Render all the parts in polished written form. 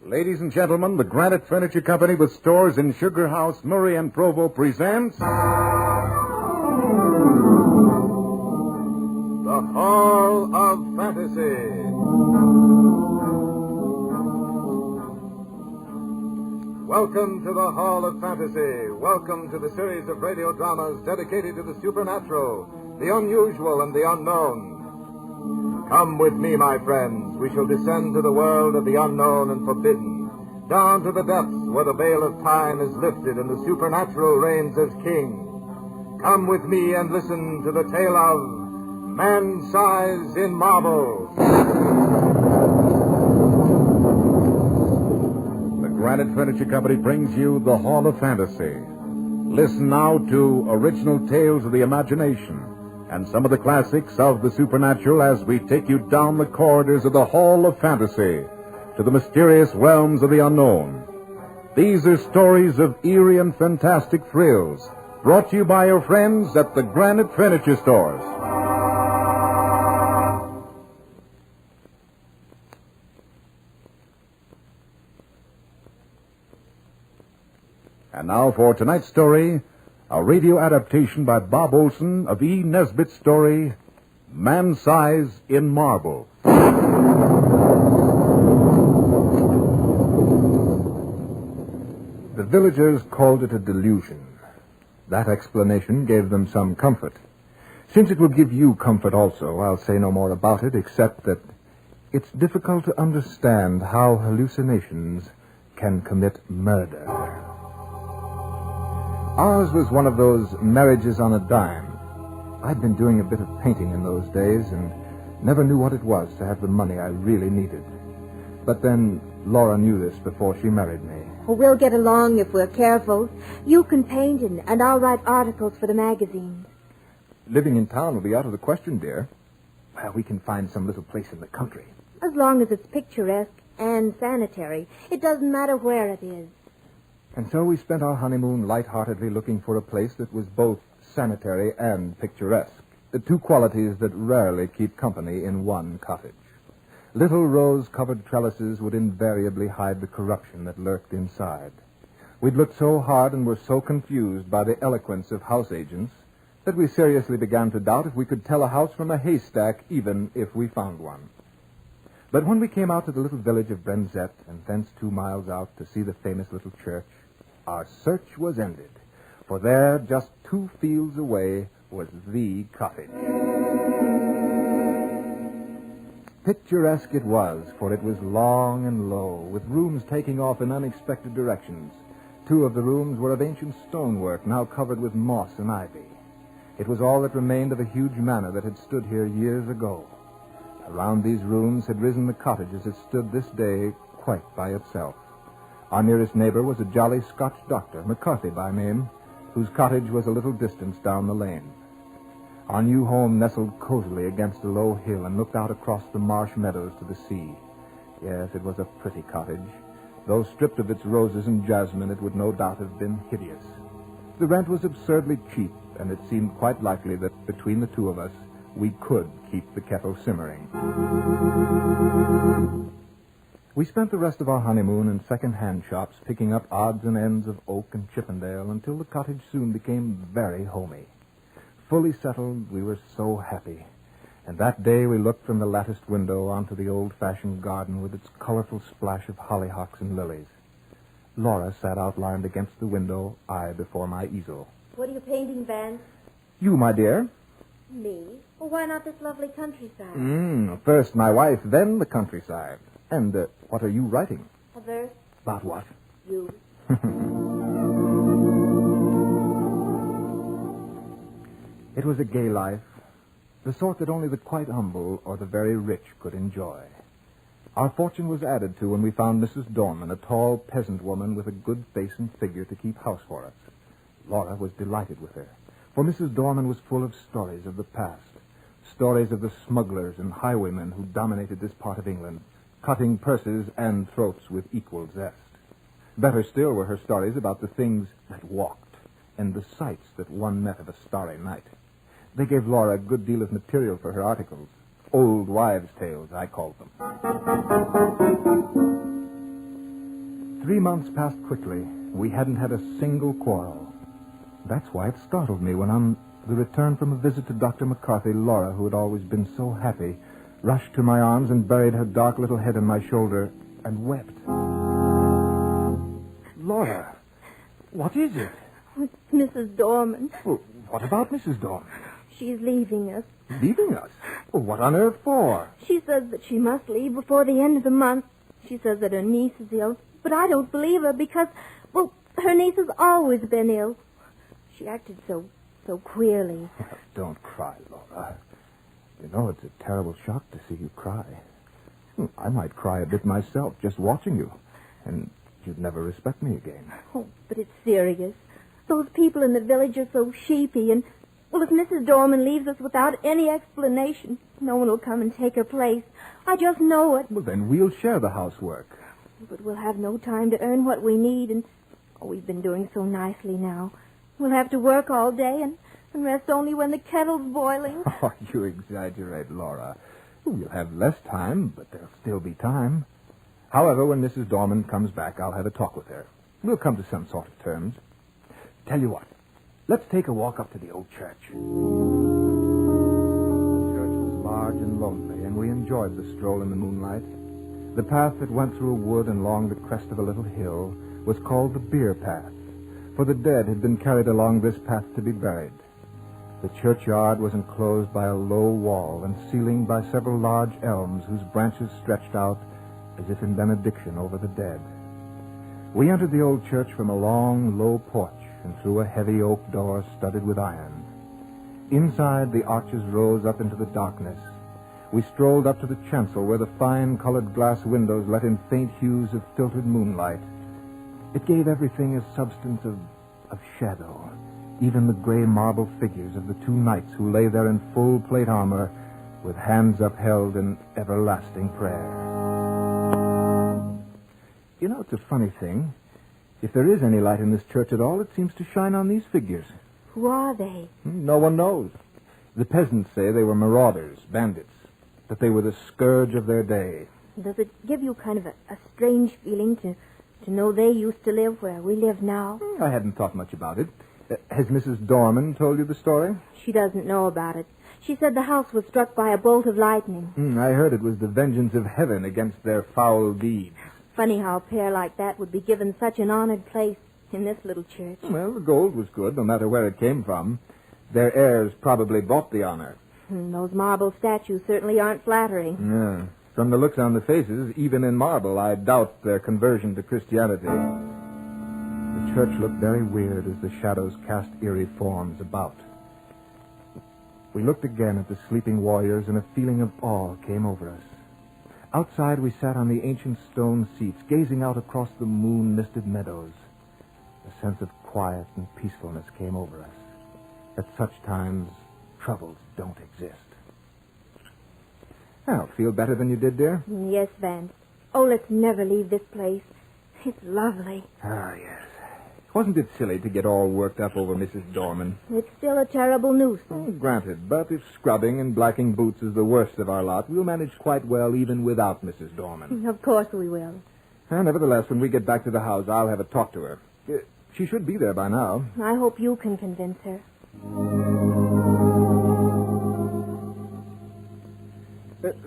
Ladies and gentlemen, the Granite Furniture Company with stores in Sugar House, Murray, and Provo presents... The Hall of Fantasy. Welcome to the Hall of Fantasy. Welcome to the series of radio dramas dedicated to the supernatural, the unusual, and the unknown. Come with me, my friends. We shall descend to the world of the unknown and forbidden, down to the depths where the veil of time is lifted and the supernatural reigns as king. Come with me and listen to the tale of Man-Size in Marble. The Granite Furniture Company brings you the Hall of Fantasy. Listen now to original tales of the imagination and some of the classics of the supernatural as we take you down the corridors of the Hall of Fantasy to the mysterious realms of the unknown. These are stories of eerie and fantastic thrills, brought to you by your friends at the Granite Furniture Stores. And now for tonight's story, a radio adaptation by Bob Olson of E. Nesbitt's story, Man-Size in Marble. The villagers called it a delusion. That explanation gave them some comfort. Since it will give you comfort also, I'll say no more about it, except that it's difficult to understand how hallucinations can commit murder. Ours was one of those marriages on a dime. I'd been doing a bit of painting in those days and never knew what it was to have the money I really needed. But then Laura knew this before she married me. Well, we'll get along if we're careful. You can paint and I'll write articles for the magazines. Living in town will be out of the question, dear. Well, we can find some little place in the country. As long as it's picturesque and sanitary. It doesn't matter where it is. And so we spent our honeymoon lightheartedly looking for a place that was both sanitary and picturesque, the two qualities that rarely keep company in one cottage. Little rose-covered trellises would invariably hide the corruption that lurked inside. We'd looked so hard and were so confused by the eloquence of house agents that we seriously began to doubt if we could tell a house from a haystack, even if we found one. But when we came out to the little village of Brenzett and thence 2 miles out to see the famous little church, our search was ended, for there, just 2 fields away, was the cottage. Picturesque it was, for it was long and low, with rooms taking off in unexpected directions. 2 of the rooms were of ancient stonework, now covered with moss and ivy. It was all that remained of a huge manor that had stood here years ago. Around these rooms had risen the cottage as it stood this day, quite by itself. Our nearest neighbor was a jolly Scotch doctor, McCarthy by name, whose cottage was a little distance down the lane. Our new home nestled cozily against a low hill and looked out across the marsh meadows to the sea. Yes, it was a pretty cottage. Though stripped of its roses and jasmine, it would no doubt have been hideous. The rent was absurdly cheap, and it seemed quite likely that between the 2 of us, we could keep the kettle simmering. We spent the rest of our honeymoon in second-hand shops, picking up odds and ends of oak and Chippendale until the cottage soon became very homey. Fully settled, we were so happy. And that day we looked from the latticed window onto the old-fashioned garden with its colorful splash of hollyhocks and lilies. Laura sat outlined against the window, I before my easel. What are you painting, Van? You, my dear? Me? Well, why not this lovely countryside? First my wife, then the countryside. And what are you writing? A verse. About what? You. It was a gay life, the sort that only the quite humble or the very rich could enjoy. Our fortune was added to when we found Mrs. Dorman, a tall peasant woman with a good face and figure to keep house for us. Laura was delighted with her, for Mrs. Dorman was full of stories of the past, stories of the smugglers and highwaymen who dominated this part of England, cutting purses and throats with equal zest. Better still were her stories about the things that walked and the sights that one met of a starry night. They gave Laura a good deal of material for her articles. Old wives' tales, I called them. 3 months passed quickly. We hadn't had a single quarrel. That's why it startled me when on the return from a visit to Dr. McCarthy, Laura, who had always been so happy, rushed to my arms and buried her dark little head on my shoulder and wept. Laura, what is it? It's Mrs. Dorman. Well, what about Mrs. Dorman? She's leaving us. Leaving us? Well, what on earth for? She says that she must leave before the end of the month. She says that her niece is ill. But I don't believe her because, well, her niece has always been ill. She acted so queerly. Don't cry, Laura. You know, it's a terrible shock to see you cry. I might cry a bit myself just watching you. And you'd never respect me again. Oh, but it's serious. Those people in the village are so sheepy, and, well, if Mrs. Dorman leaves us without any explanation, no one will come and take her place. I just know it. Well, then we'll share the housework. But we'll have no time to earn what we need, and we've been doing so nicely now. We'll have to work all day and rest only when the kettle's boiling. Oh, you exaggerate, Laura. We'll have less time, but there'll still be time. However, when Mrs. Dorman comes back, I'll have a talk with her. We'll come to some sort of terms. Tell you what, let's take a walk up to the old church. The church was large and lonely, and we enjoyed the stroll in the moonlight. The path that went through a wood and along the crest of a little hill was called the bier path, for the dead had been carried along this path to be buried. The churchyard was enclosed by a low wall and ceilinged by several large elms whose branches stretched out as if in benediction over the dead. We entered the old church from a long, low porch and through a heavy oak door studded with iron. Inside, the arches rose up into the darkness. We strolled up to the chancel where the fine-colored glass windows let in faint hues of filtered moonlight. It gave everything a substance of shadow, even the gray marble figures of the two knights who lay there in full plate armor with hands upheld in everlasting prayer. You know, it's a funny thing. If there is any light in this church at all, it seems to shine on these figures. Who are they? No one knows. The peasants say they were marauders, bandits, that they were the scourge of their day. Does it give you kind of a strange feeling to know they used to live where we live now? I hadn't thought much about it. Has Mrs. Dorman told you the story? She doesn't know about it. She said the house was struck by a bolt of lightning. I heard it was the vengeance of heaven against their foul deeds. Funny how a pair like that would be given such an honored place in this little church. Well, the gold was good, no matter where it came from. Their heirs probably bought the honor. Those marble statues certainly aren't flattering. Yeah. From the looks on the faces, even in marble, I doubt their conversion to Christianity. The church looked very weird as the shadows cast eerie forms about. We looked again at the sleeping warriors, and a feeling of awe came over us. Outside, we sat on the ancient stone seats, gazing out across the moon-misted meadows. A sense of quiet and peacefulness came over us. At such times, troubles don't exist. Well, feel better than you did, dear? Yes, Vance. Oh, let's never leave this place. It's lovely. Ah, yes. Wasn't it silly to get all worked up over Mrs. Dorman? It's still a terrible nuisance. Granted, but if scrubbing and blacking boots is the worst of our lot, we'll manage quite well even without Mrs. Dorman. Of course we will. Nevertheless, when we get back to the house, I'll have a talk to her. She should be there by now. I hope you can convince her.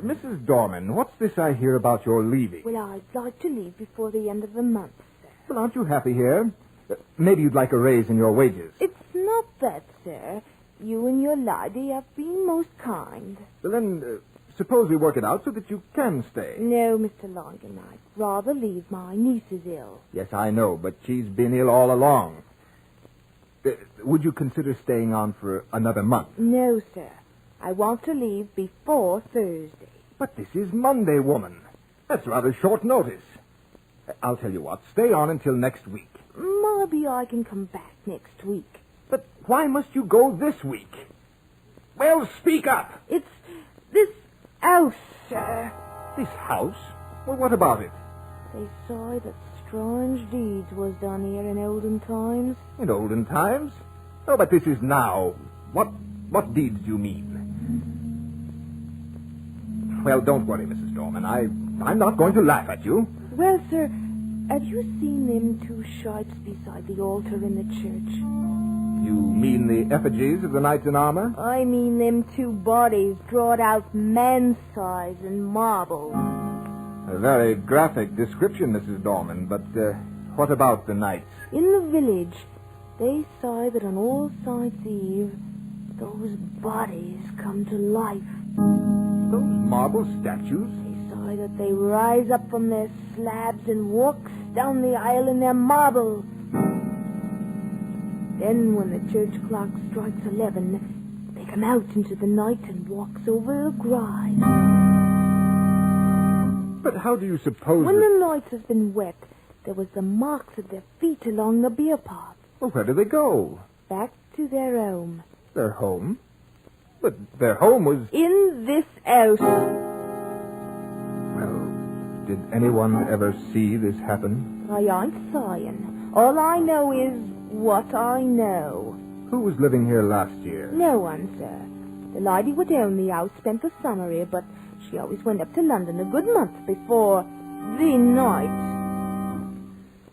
Mrs. Dorman, what's this I hear about your leaving? Well, I'd like to leave before the end of the month, sir. Well, aren't you happy here? Maybe you'd like a raise in your wages. It's not that, sir. You and your lady have been most kind. Well, then, suppose we work it out so that you can stay. No, Mr. Longan, I'd rather leave. My niece is ill. Yes, I know, but she's been ill all along. Would you consider staying on for another month? No, sir. I want to leave before Thursday. But this is Monday, woman. That's rather short notice. I'll tell you what, stay on until next week. Maybe I can come back next week. But why must you go this week? Well, speak up. It's this house, sir. This house? Well, what about it? They say that strange deeds was done here in olden times. In olden times? Oh, but this is now. What deeds do you mean? Well, don't worry, Mrs. Dorman. I'm not going to laugh at you. Well, sir, Have you seen them two shapes beside the altar in the church? You mean the effigies of the knights in armor? I mean them two bodies drawed out man-size in marble. A very graphic description, Mrs. Dorman, but what about the knights? In the village, they say that on All Saints' Eve, those bodies come to life. Those marble statues? They say that they rise up from their slabs and walks down the aisle in their marble. Then when the church clock strikes 11, they come out into the night and walks over the grave. But how do you suppose When the night has been wet, there was the marks of their feet along the beer path. Well, where do they go? Back to their home. Their home? But their home was... In this house. Well, did anyone ever see this happen? I ain't saying. All I know is what I know. Who was living here last year? No one, sir. The lady who owned the house spent the summer here, but she always went up to London a good month before the night.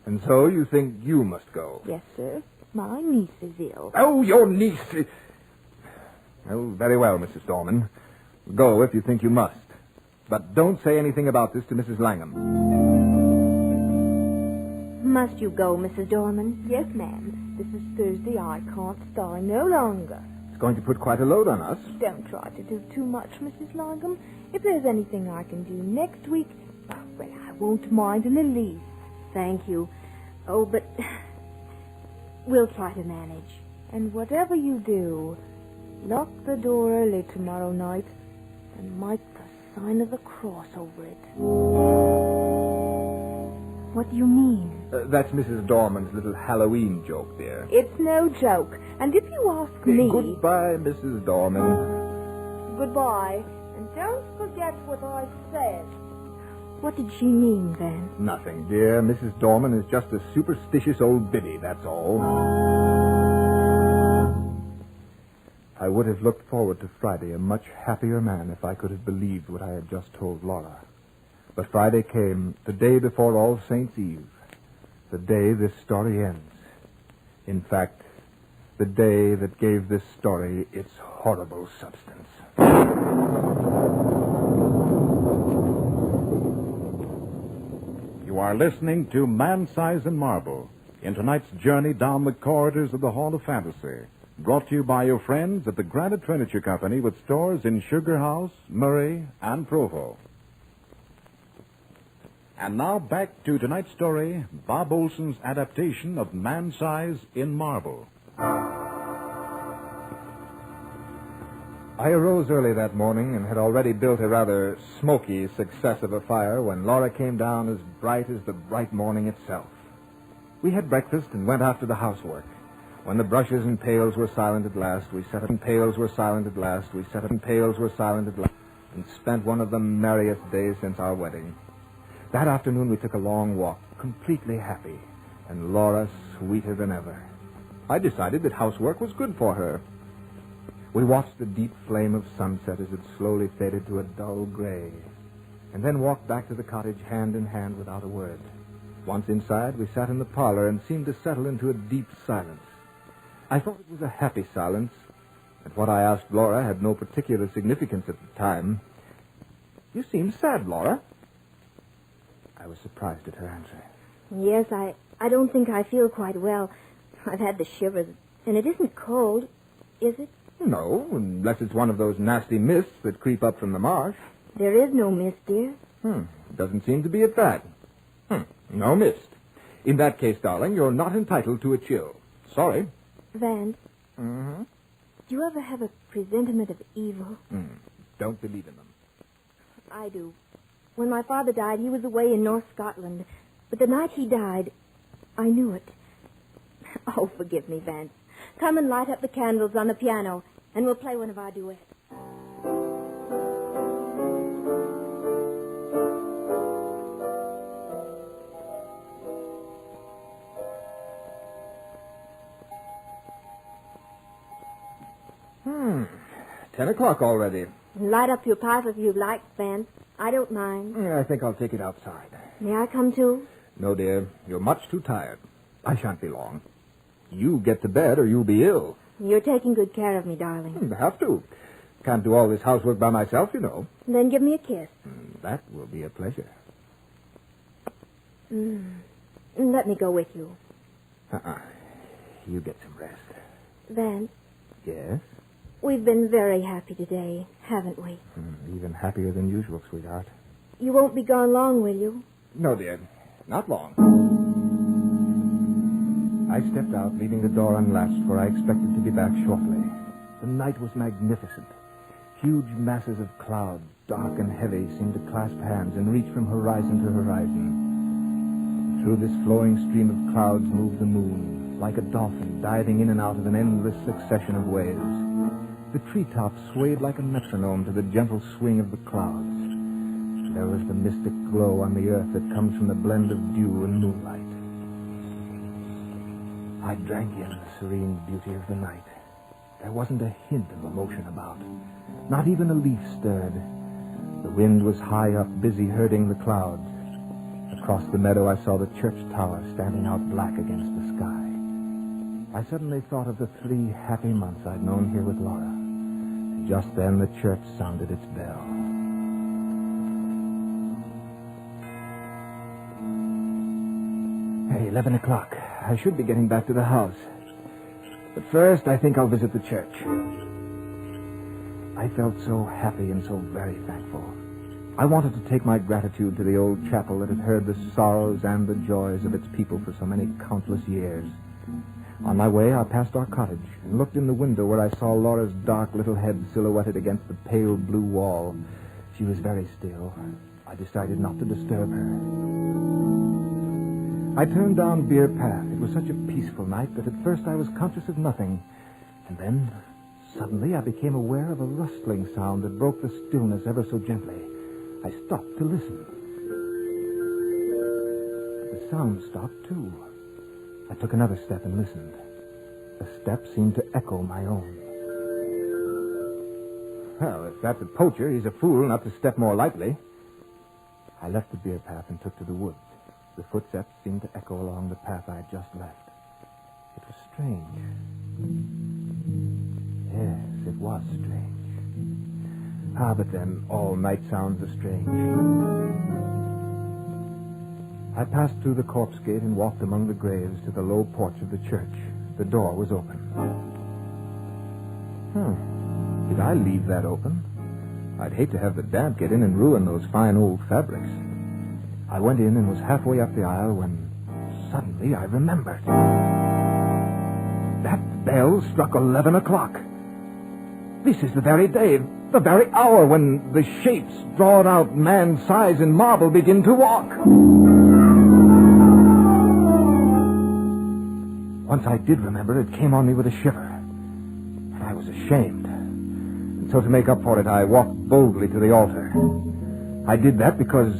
And so you think you must go? Yes, sir. My niece is ill. Oh, your niece... Oh, very well, Mrs. Dorman. Go if you think you must. But don't say anything about this to Mrs. Langham. Must you go, Mrs. Dorman? Yes, ma'am. This is Thursday. I can't stay no longer. It's going to put quite a load on us. Don't try to do too much, Mrs. Langham. If there's anything I can do next week, well, I won't mind in the least. Thank you. Oh, but we'll try to manage. And whatever you do, lock the door early tomorrow night and make the sign of the cross over it. What do you mean? That's Mrs. Dorman's little Halloween joke, dear. It's no joke. And if you ask me... Goodbye, Mrs. Dorman. Goodbye. And don't forget what I said. What did she mean, then? Nothing, dear. Mrs. Dorman is just a superstitious old biddy, that's all. I would have looked forward to Friday a much happier man if I could have believed what I had just told Laura. But Friday came, the day before All Saints' Eve, the day this story ends. In fact, the day that gave this story its horrible substance. You are listening to Man Size in Marble in tonight's journey down the corridors of the Hall of Fantasy, brought to you by your friends at the Granite Furniture Company with stores in Sugar House, Murray, and Provo. And now back to tonight's story, Bob Olson's adaptation of Man Size in Marble. I arose early that morning and had already built a rather smoky success of a fire when Laura came down as bright as the bright morning itself. We had breakfast and went after the housework. When the brushes and pails were silent at last, we set up and pails were silent at last, we set up and pails were silent at last, and spent one of the merriest days since our wedding. That afternoon we took a long walk, completely happy, and Laura sweeter than ever. I decided that housework was good for her. We watched the deep flame of sunset as it slowly faded to a dull gray, and then walked back to the cottage hand in hand without a word. Once inside, we sat in the parlor and seemed to settle into a deep silence. I thought it was a happy silence, and what I asked Laura had no particular significance at the time. You seem sad, Laura. I was surprised at her answer. Yes, I don't think I feel quite well. I've had the shivers, and it isn't cold, is it? No, unless it's one of those nasty mists that creep up from the marsh. There is no mist, dear. Doesn't seem to be at that. No mist. In that case, darling, you're not entitled to a chill. Sorry. Vance. Mm-hmm. Do you ever have a presentiment of evil? Don't believe in them. I do. When my father died, he was away in North Scotland. But the night he died, I knew it. Oh, forgive me, Vance. Come and light up the candles on the piano, and we'll play one of our duets. Hmm. 10 o'clock already. Light up your pipe if you like, Vance. I don't mind. I think I'll take it outside. May I come too? No, dear. You're much too tired. I shan't be long. You get to bed or you'll be ill. You're taking good care of me, darling. Have to. Can't do all this housework by myself, you know. Then give me a kiss. That will be a pleasure. Let me go with you. You get some rest. Vance, Yes? we've been very happy today, haven't we? Even happier than usual, sweetheart. You won't be gone long, will you? No, dear. Not long. I stepped out, leaving the door unlatched, for I expected to be back shortly. The night was magnificent. Huge masses of cloud, dark and heavy, seemed to clasp hands and reach from horizon to horizon. Through this flowing stream of clouds moved the moon, like a dolphin diving in and out of an endless succession of waves. The treetops swayed like a metronome to the gentle swing of the clouds. There was the mystic glow on the earth that comes from the blend of dew and moonlight. I drank in the serene beauty of the night. There wasn't a hint of emotion about. Not even a leaf stirred. The wind was high up, busy herding the clouds. Across the meadow, I saw the church tower standing out black against the sky. I suddenly thought of the 3 happy months I'd known here with Laura. Just then, the church sounded its bell. Hey, 11 o'clock. I should be getting back to the house. But first, I think I'll visit the church. I felt so happy and so very thankful. I wanted to take my gratitude to the old chapel that had heard the sorrows and the joys of its people for so many countless years. On my way, I passed our cottage and looked in the window where I saw Laura's dark little head silhouetted against the pale blue wall. She was very still. I decided not to disturb her. I turned down Beer Path. It was such a peaceful night that at first I was conscious of nothing. And then, suddenly, I became aware of a rustling sound that broke the stillness ever so gently. I stopped to listen. The sound stopped, too. I took another step and listened. The step seemed to echo my own. Well, if that's a poacher, he's a fool not to step more lightly. I left the Beer Path and took to the woods. The footsteps seemed to echo along the path I had just left. It was strange. Yes, it was strange. But then, all night sounds are strange. I passed through the corpse gate and walked among the graves to the low porch of the church. The door was open. Did I leave that open? I'd hate to have the damp get in and ruin those fine old fabrics. I went in and was halfway up the aisle when suddenly I remembered. That bell struck 11 o'clock. This is the very day, the very hour when the shapes drawn out man's size in marble begin to walk. Once I did remember, it came on me with a shiver. And I was ashamed. And so to make up for it, I walked boldly to the altar. I did that because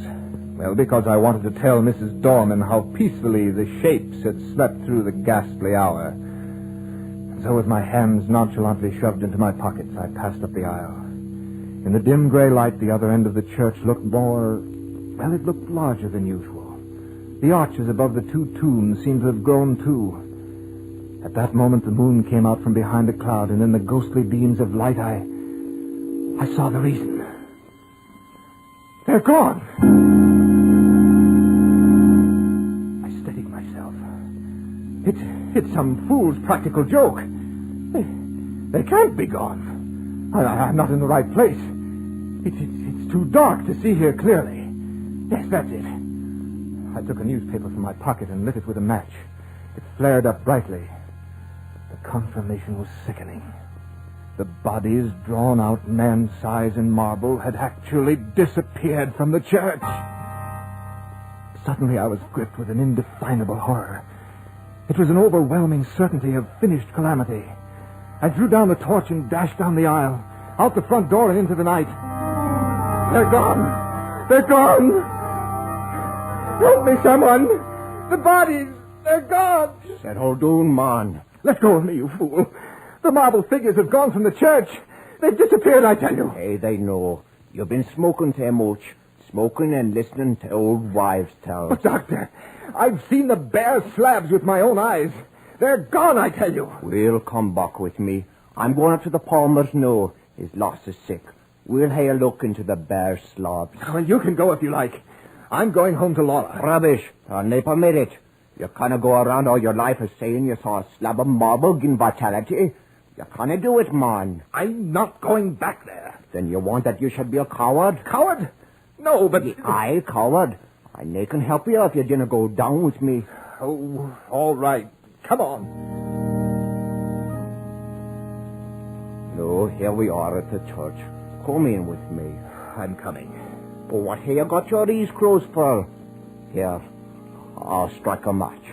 I wanted to tell Mrs. Dorman how peacefully the shapes had slept through the ghastly hour. And so with my hands nonchalantly shoved into my pockets, I passed up the aisle. In the dim gray light, the other end of the church looked it looked larger than usual. The arches above the 2 tombs seemed to have grown too. At that moment, the moon came out from behind a cloud, and in the ghostly beams of light, I saw the reason. They're gone! I steadied myself. It's some fool's practical joke. They can't be gone. I'm not in the right place. It's too dark to see here clearly. Yes, that's it. I took a newspaper from my pocket and lit it with a match. It flared up brightly. The confirmation was sickening. The bodies, drawn out man's size in marble, had actually disappeared from the church. Suddenly I was gripped with an indefinable horror. It was an overwhelming certainty of finished calamity. I threw down the torch and dashed down the aisle, out the front door and into the night. They're gone! They're gone! Help me, someone! The bodies, they're gone! Settle down, man. Let go of me, you fool. The marble figures have gone from the church. They've disappeared, I tell you. Hey, they know. You've been smoking too much. smoking and listening to old wives' tales. But, Doctor, I've seen the bare slabs with my own eyes. They're gone, I tell you. We'll come back with me. I'm going up to the Palmer's now. His loss is sick. We'll have a look into the bare slabs. Well, you can go if you like. I'm going home to Laura. Rubbish. I'll not permit it. You can't go around all your life as saying you saw a slab of marble gain vitality. You can't do it, man. I'm not going back there. Then you want that you should be a coward? Coward? No, but... I coward. I nae can help you if you didn't go down with me. Oh, all right. Come on. No, here we are at the church. Come in with me. I'm coming. But what have you got your ears closed for? Here, I'll strike a match.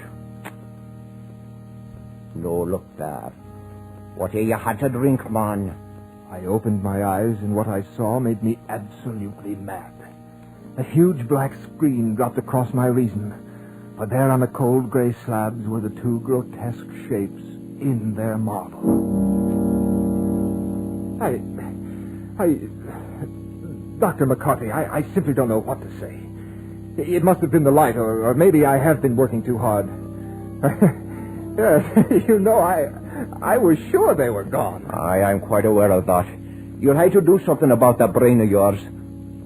No, look there. What have you had to drink, man? I opened my eyes, and what I saw made me absolutely mad. A huge black screen dropped across my reason, for there on the cold gray slabs were the two grotesque shapes in their marble. Dr. McCarthy, I simply don't know what to say. It must have been the light, or maybe I have been working too hard. Yes, you know, I was sure they were gone. I'm quite aware of that. You'll have to do something about that brain of yours.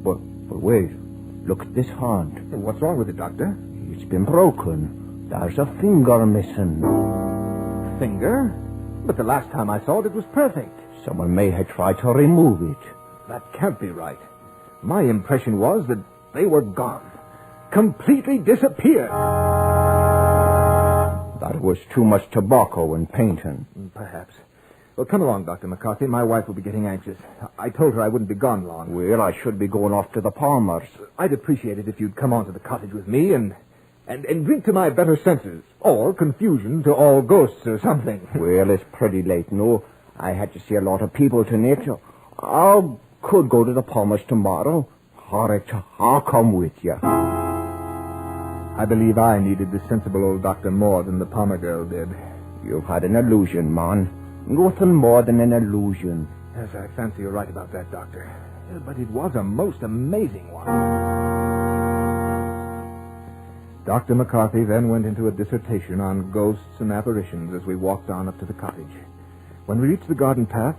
But wait, look at this hand. What's wrong with it, Doctor? It's been broken. There's a finger missing. Finger? But the last time I saw it was perfect. Someone may have tried to remove it. That can't be right. My impression was that they were gone. Completely disappeared. That was too much tobacco and painting. Perhaps. Well, come along, Dr. McCarthy. My wife will be getting anxious. I told her I wouldn't be gone long. Well, I should be going off to the Palmers. I'd appreciate it if you'd come on to the cottage with me and drink to my better senses. Or confusion to all ghosts or something. Well, it's pretty late, no. I had to see a lot of people tonight. I could go to the Palmers tomorrow. I'll come with you. I believe I needed the sensible old doctor more than the Palmer girl did. You've had an illusion, man. Nothing more than an illusion. Yes, I fancy you're right about that, Doctor. But it was a most amazing one. Dr. McCarthy then went into a dissertation on ghosts and apparitions as we walked on up to the cottage. When we reached the garden path,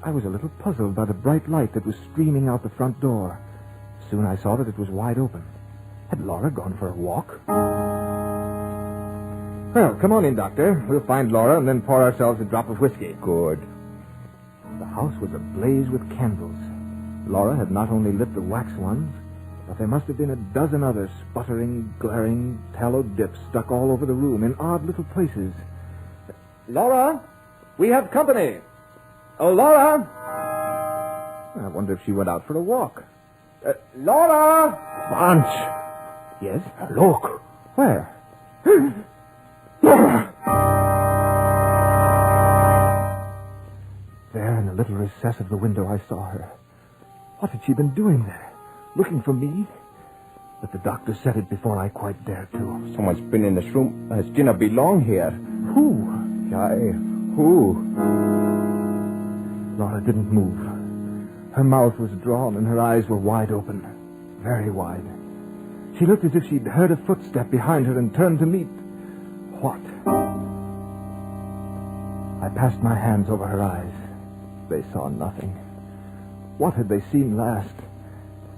I was a little puzzled by the bright light that was streaming out the front door. Soon I saw that it was wide open. Had Laura gone for a walk? Well, come on in, Doctor. We'll find Laura and then pour ourselves a drop of whiskey. Good. The house was ablaze with candles. Laura had not only lit the wax ones, but there must have been a dozen other sputtering, glaring tallow dips stuck all over the room in odd little places. Laura, we have company. Oh, Laura! I wonder if she went out for a walk. Laura! Vance! Yes? Look! Where? Laura! There in the little recess of the window I saw her. What had she been doing there? Looking for me? But the doctor said it before I quite dared to. Someone's been in this room. It didn't belong here. Who? Who? Laura didn't move. Her mouth was drawn and her eyes were wide open. Very wide. She looked as if she'd heard a footstep behind her and turned to meet... what? I passed my hands over her eyes. They saw nothing. What had they seen last?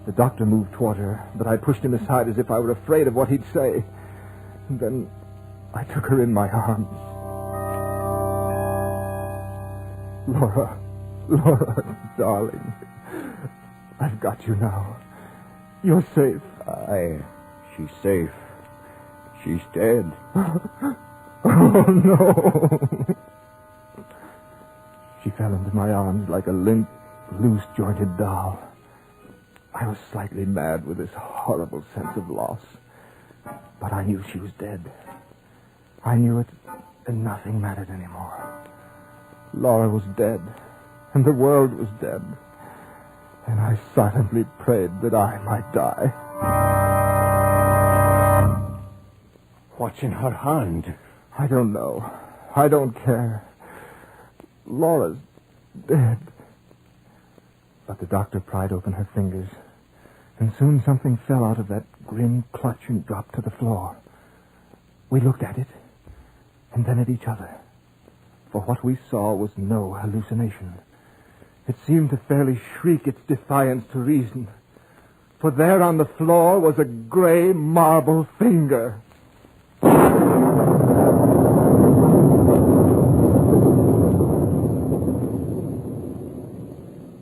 The doctor moved toward her, but I pushed him aside as if I were afraid of what he'd say. And then I took her in my arms. Laura, darling, I've got you now. You're safe. She's safe. She's dead. Oh, no. She fell into my arms like a limp, loose-jointed doll. I was slightly mad with this horrible sense of loss. But I knew she was dead. I knew it, and nothing mattered anymore. Laura was dead, and the world was dead. And I silently prayed that I might die. What's in her hand? I don't know. I don't care. Laura's dead. But the doctor pried open her fingers, And soon something fell out of that grim clutch and dropped to the floor. We looked at it, and then at each other. For what we saw was no hallucination. It seemed to fairly shriek its defiance to reason. For there on the floor was a gray marble finger.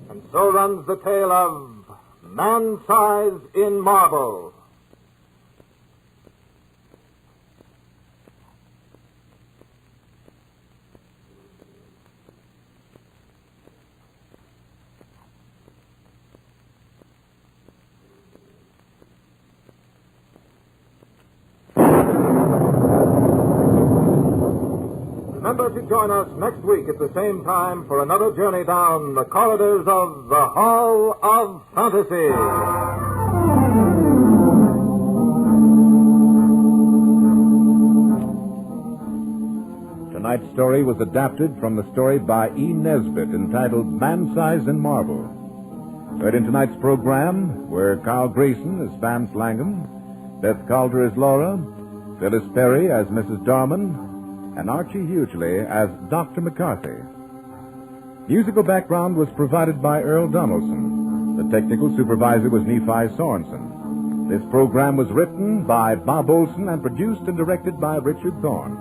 And so runs the tale of Man-Size in Marble. Remember to join us next week at the same time for another journey down the corridors of the Hall of Fantasy. Tonight's story was adapted from the story by E. Nesbitt entitled Man-Size in Marble. Heard in tonight's program were Carl Greyson as Vance Langham, Beth Calder as Laura, Phyllis Perry as Mrs. Dorman, and Archie Hughley as Dr. McCarthy. Musical background was provided by Earl Donaldson. The technical supervisor was Nephi Sorensen. This program was written by Bob Olson and produced and directed by Richard Thorne.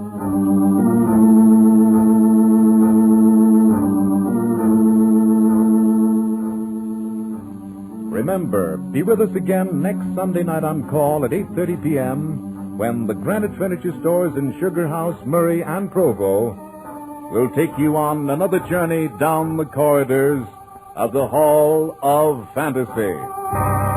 Remember, be with us again next Sunday night on Call at 8:30 p.m., when the Granite Furniture Stores in Sugar House, Murray, and Provo will take you on another journey down the corridors of the Hall of Fantasy.